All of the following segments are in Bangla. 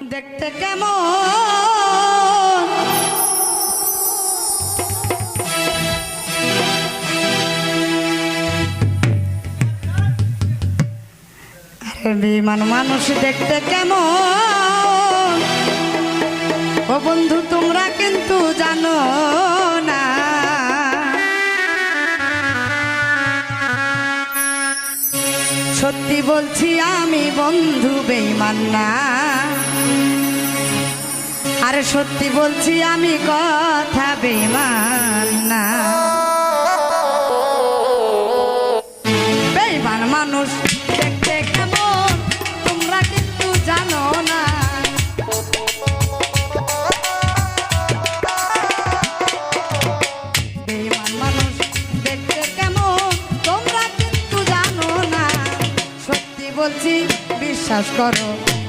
দেখতে কেমন আরে বেঈমান মানুষ দেখতে কেমন ও বন্ধু তোমরা কিন্তু জানো না সত্যি বলছি আমি বন্ধু বেঈমান না আরে সত্যি বলছি আমি কথা বেঈমান না বেঈমান মানুষ দেখতে কেমন তোমরা কিন্তু জানো না বেঈমান মানুষ দেখতে কেমন তোমরা কিন্তু জানো না সত্যি বলছি বিশ্বাস করো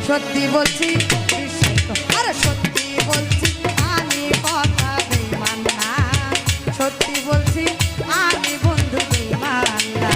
সত্যি বলছি বিশ্বাস করো আরে সত্যি বলছি আমি কথা বেঈমান না সত্যি বলছি আমি বন্ধু বেঈমান না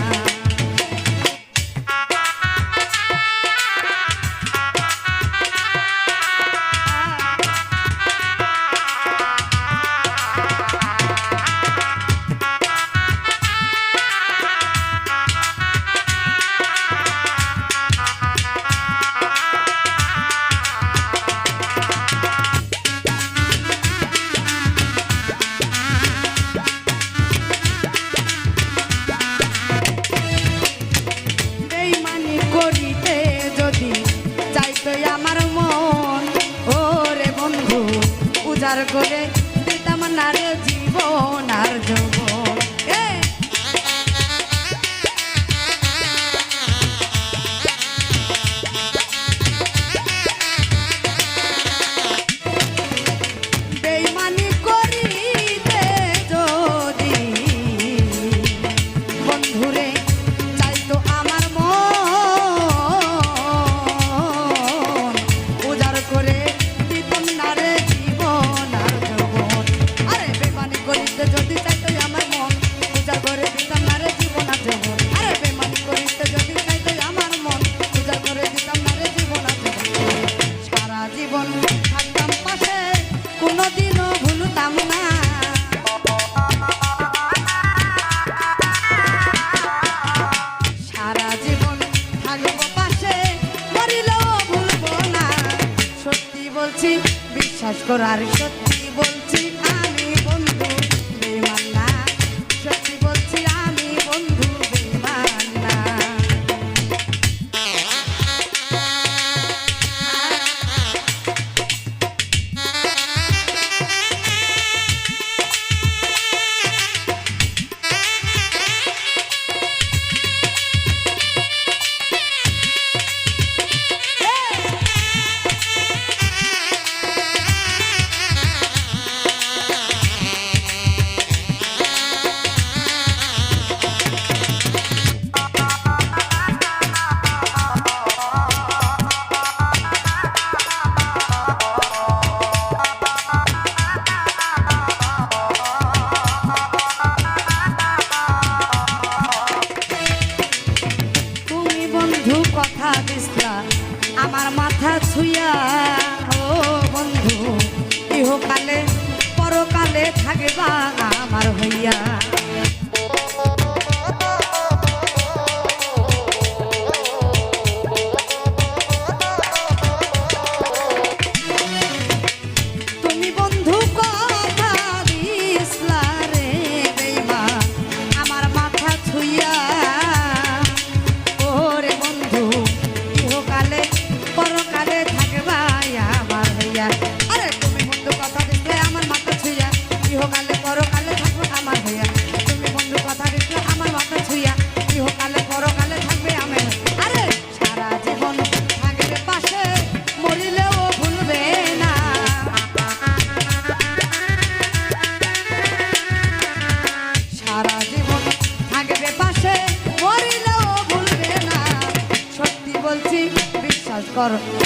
করে দিতাম না রে জীবন আর যৌবন বেঈমানি করিতে যদি বন্ধুরে চাইতো আমার মন উজাড় করে দিতাম না রে যদি চাইতো আমার মন পূজা করে দিতাম না রে জীবন আর জীবন আরে বেমানি করিতে যদি চাইতো আমার মন পূজা করে দিতাম না রে জীবন আর জীবন সারা জীবন থাকতাম পাশে কোনোদিনও ভুলতাম না সারা জীবন থাকবো পাশে মরিলেও ভুলবো না সত্যি বলছি বিশ্বাস কর আর সত্যি বলছি আমি বন্ধু বেঈমান না সত্যি বলছি আমি বন্ধু বেঈমান না কথা দিসলা আমার মাথা ছুঁয়া ও বন্ধু ইহকালে পরকালে থাকবা আমার হইয়া তুমি বন্ধু কথা দিসলা রে বেঈমান আমার মাথা ছুঁয়া পরকালে থাকবা আমার হইয়া আরে তুমি বন্ধু কথা দিলে আমার মাথা ছুঁয়া ইহকালে পরকালে থাকবে আমার হইয়া তুমি বন্ধু কথা দিলে আমার মাথা ছুঁয়া ইহকালে পরকালে থাকবে আমার আরে সারা জীবন থাকবে পাশে মরিলেও ভুলবে না সারা জীবন থাকবে পাশে মরিলেও ভুলবে না সত্যি বলছি বিশ্বাস করো